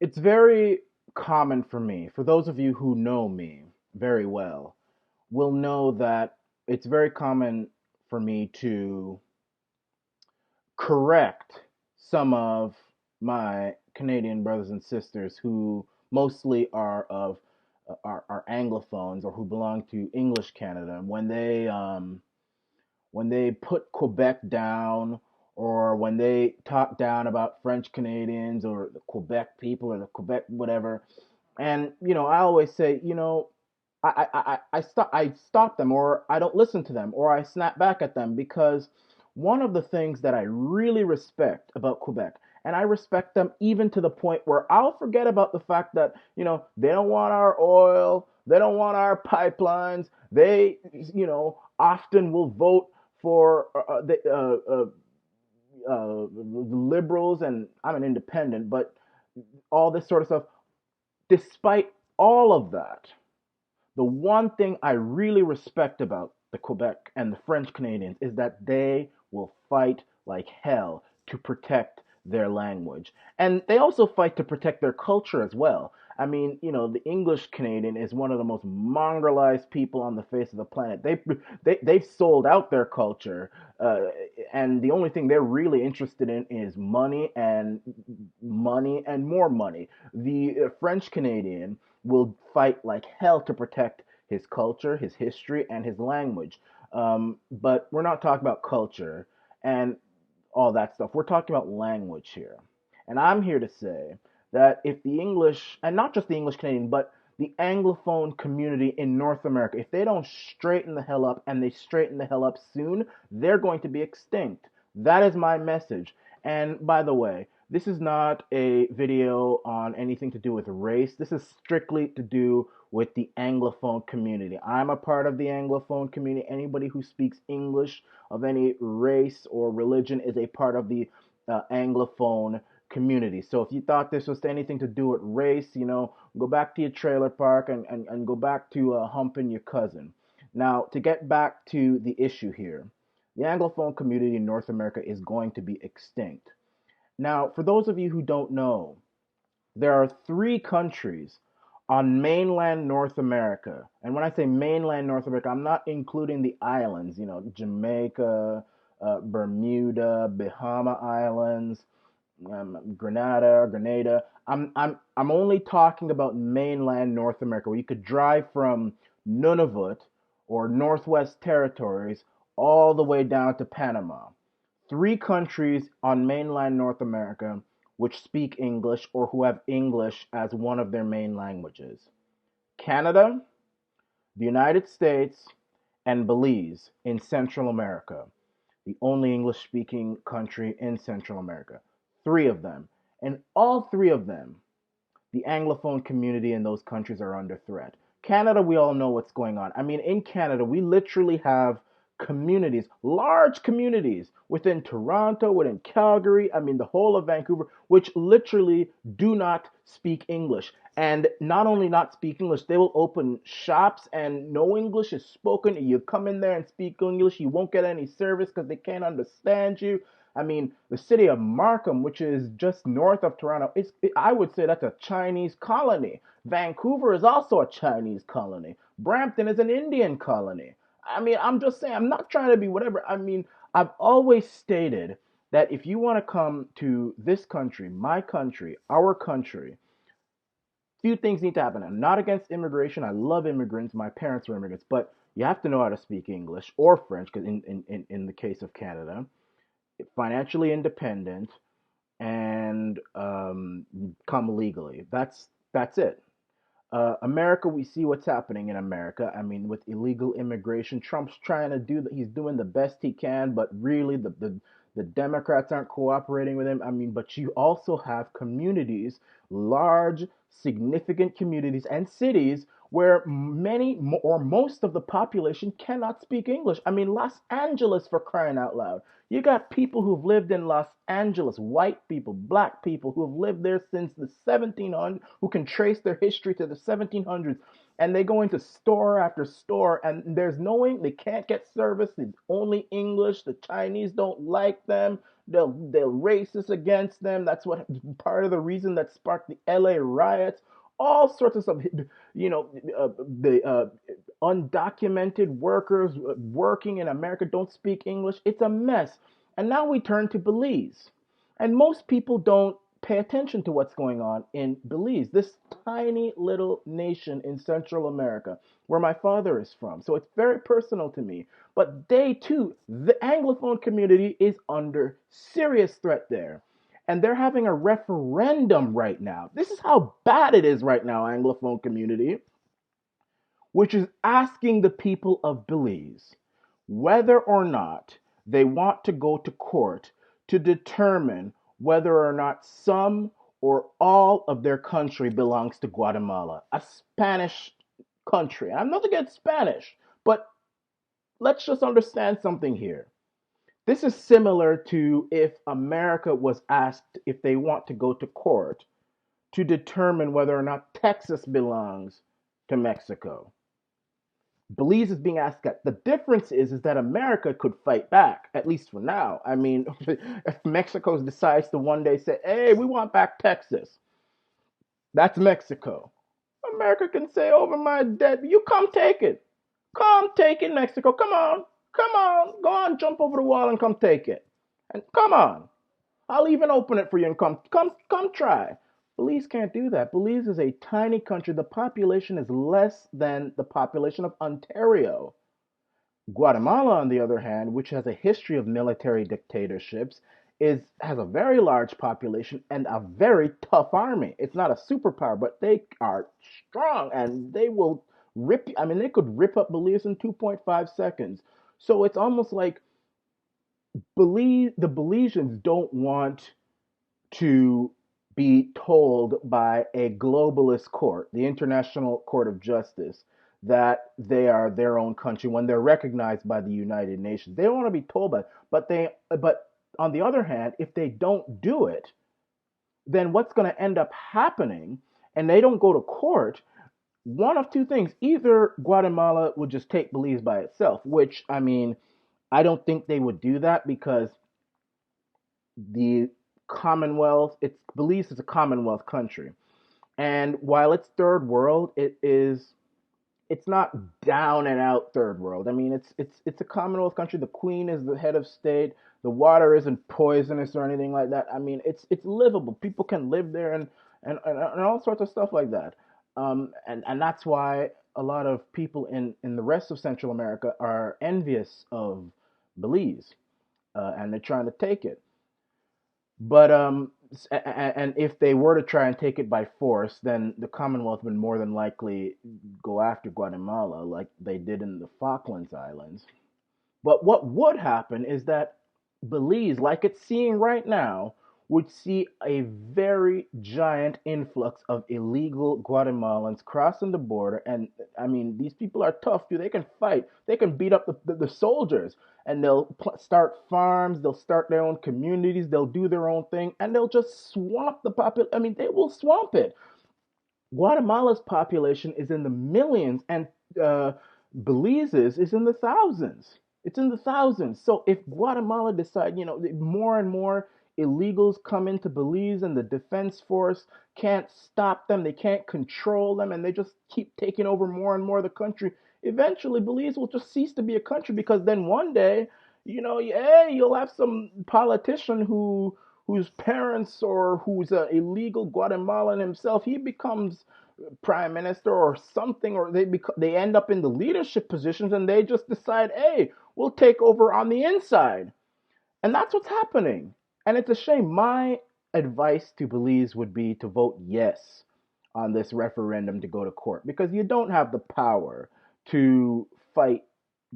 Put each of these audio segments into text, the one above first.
It's very common for me, for those of you who know me very well, will know that it's very common for me to correct some of my Canadian brothers and sisters who mostly are of are Anglophones or who belong to English Canada when they put Quebec down or when they talk down about French Canadians or the Quebec people or the Quebec whatever. And I always say, I stop them or I don't listen to them or I snap back at them because one of the things that I really respect about Quebec, and I respect them even to the point where I'll forget about the fact that, they don't want our oil, they don't want our pipelines, they, often will vote for the liberals, and I'm an independent, but all this sort of stuff. Despite all of that, the one thing I really respect about the Quebec and the French Canadians is that they will fight like hell to protect their language. And they also fight to protect their culture as well. I mean, the English Canadian is one of the most mongrelized people on the face of the planet. They've sold out their culture, and the only thing they're really interested in is money and more money. The French Canadian will fight like hell to protect his culture, his history, and his language. But we're not talking about culture and all that stuff. We're talking about language here. And I'm here to say that if the English, and not just the English Canadian, but the Anglophone community in North America, if they don't straighten the hell up, and they straighten the hell up soon, they're going to be extinct. That is my message. And by the way, this is not a video on anything to do with race. This is strictly to do with the Anglophone community. I'm a part of the Anglophone community. Anybody who speaks English of any race or religion is a part of the Anglophone community. So if you thought this was anything to do with race, go back to your trailer park and go back to humping your cousin. Now, to get back to the issue here, the Anglophone community in North America is going to be extinct. Now, for those of you who don't know, there are three countries on mainland North America. And when I say mainland North America, I'm not including the islands, Jamaica, Bermuda, Bahama Islands, Grenada. I'm only talking about mainland North America, where you could drive from Nunavut or Northwest Territories all the way down to Panama. Three countries on mainland North America which speak English or who have English as one of their main languages: Canada, the United States, and Belize in Central America, the only English speaking country in Central America. Three of them. And all three of them, the Anglophone community in those countries are under threat. Canada, we all know what's going on. I mean, in Canada, we literally have communities, large communities within Toronto, within Calgary, I mean, the whole of Vancouver, which literally do not speak English. And not only not speak English, they will open shops and no English is spoken. You come in there and speak English, you won't get any service because they can't understand you. I mean, the city of Markham, which is just north of Toronto, I would say that's a Chinese colony. Vancouver is also a Chinese colony. Brampton is an Indian colony. I mean, I'm just saying, I'm not trying to be whatever. I mean, I've always stated that if you want to come to this country, my country, our country, few things need to happen. I'm not against immigration. I love immigrants. My parents were immigrants, but you have to know how to speak English or French, because in the case of Canada, financially independent, and come legally. That's it. America, we see what's happening in America. I mean, with illegal immigration, Trump's trying to do that. He's doing the best he can, but really, the Democrats aren't cooperating with him. I mean, but you also have communities, large, significant communities and cities where many or most of the population cannot speak English. I mean, Los Angeles, for crying out loud. You got people who've lived in Los Angeles, white people, black people who have lived there since the 1700s, who can trace their history to the 1700s, and they go into store after store, and there's no, they can't get service. It's only English. The Chinese don't like them. They'll racist against them. That's what part of the reason that sparked the LA riots. All sorts of stuff. You know, the undocumented workers working in America don't speak English. It's a mess. And now we turn to Belize. And most people don't pay attention to what's going on in Belize, this tiny little nation in Central America where my father is from. So it's very personal to me. But they too, the Anglophone community is under serious threat there. And they're having a referendum right now. This is how bad it is right now, Anglophone community, which is asking the people of Belize whether or not they want to go to court to determine whether or not some or all of their country belongs to Guatemala, a Spanish country. I'm not against Spanish, but let's just understand something here. This is similar to if America was asked if they want to go to court to determine whether or not Texas belongs to Mexico. Belize is being asked that. The difference is that America could fight back, at least for now. I mean, if Mexico decides to one day say, hey, we want back Texas, that's Mexico. America can say over my dead, you come take it. Come take it, Mexico. Come on. Come on. Go on, jump over the wall and come take it. And come on. I'll even open it for you and come try. Belize can't do that. Belize is a tiny country. The population is less than the population of Ontario. Guatemala, on the other hand, which has a history of military dictatorships, has a very large population and a very tough army. It's not a superpower, but they are strong and they will rip. I mean, they could rip up Belize in 2.5 seconds. So it's almost like the Belizeans don't want to be told by a globalist court, the International Court of Justice, that they are their own country when they're recognized by the United Nations. They don't want to be told that, but on the other hand, if they don't do it, then what's going to end up happening, and they don't go to court, one of two things. Either Guatemala would just take Belize by itself, which, I mean, I don't think they would do that because the Commonwealth, Belize is a Commonwealth country. And while it's third world, it's not down and out third world. I mean, it's a Commonwealth country. The Queen is the head of state. The water isn't poisonous or anything like that. I mean, it's livable. People can live there and all sorts of stuff like that. And that's why a lot of people in the rest of Central America are envious of Belize, and they're trying to take it. But and if they were to try and take it by force, then the Commonwealth would more than likely go after Guatemala, like they did in the Falklands Islands. But what would happen is that Belize, like it's seeing right now, would see a very giant influx of illegal Guatemalans crossing the border. And I mean, these people are tough, dude. They can fight. They can beat up the soldiers. And they'll start farms. They'll start their own communities. They'll do their own thing. And they'll just swamp the population. I mean, they will swamp it. Guatemala's population is in the millions, and Belize's is in the thousands. It's in the thousands. So if Guatemala decide, more and more illegals come into Belize, and the defense force can't stop them, they can't control them, and they just keep taking over more and more of the country, eventually Belize will just cease to be a country, because then one day, hey, you'll have some politician whose parents, or who's an illegal Guatemalan himself, he becomes prime minister or something, or they end up in the leadership positions, and they just decide, hey, we'll take over on the inside. And that's what's happening. And it's a shame. My advice to Belize would be to vote yes on this referendum to go to court, because you don't have the power to fight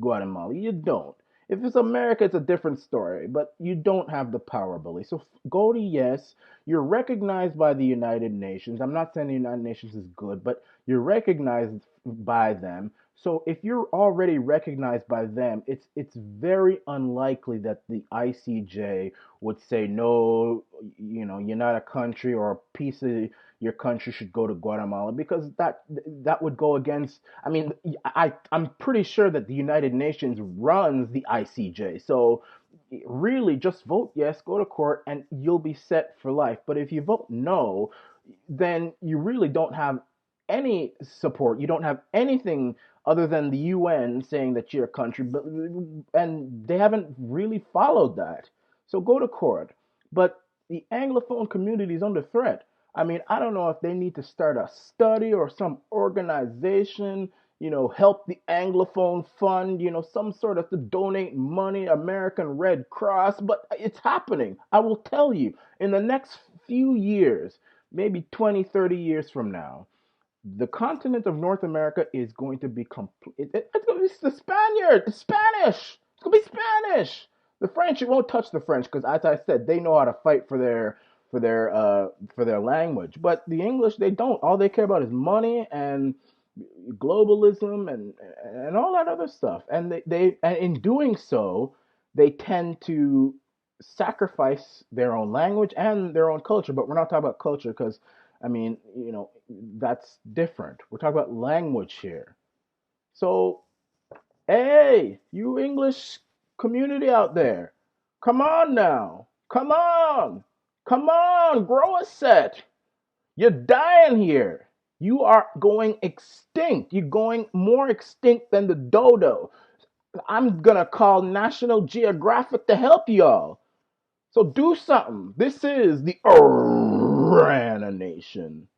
Guatemala. You don't. If it's America, it's a different story, but you don't have the power, Belize. So go to yes. You're recognized by the United Nations. I'm not saying the United Nations is good, but you're recognized by them. So if you're already recognized by them, it's very unlikely that the ICJ would say, no, you're not a country, or a piece of your country should go to Guatemala, because that would go against, I mean, I'm pretty sure that the United Nations runs the ICJ. So really just vote yes, go to court, and you'll be set for life. But if you vote no, then you really don't have any support. You don't have anything other than the UN saying that you're a country, but and they haven't really followed that. So go to court. But the Anglophone community is under threat. I mean, I don't know if they need to start a study or some organization, help the Anglophone Fund, some sort of to donate money, American Red Cross, but it's happening. I will tell you, in the next few years, maybe 20, 30 years from now, the continent of North America is going to be complete. It's going to be the Spanish. It's going to be Spanish. The French, it won't touch the French because, as I said, they know how to fight for their language. But the English, they don't. All they care about is money and globalism and all that other stuff. And and in doing so, they tend to sacrifice their own language and their own culture. But we're not talking about culture because, I mean, that's different. We're talking about language here. So, hey, you English community out there, come on now. Come on. Come on, grow a set. You're dying here. You are going extinct. You're going more extinct than the dodo. I'm going to call National Geographic to help y'all. So do something. This is the Arana Nation.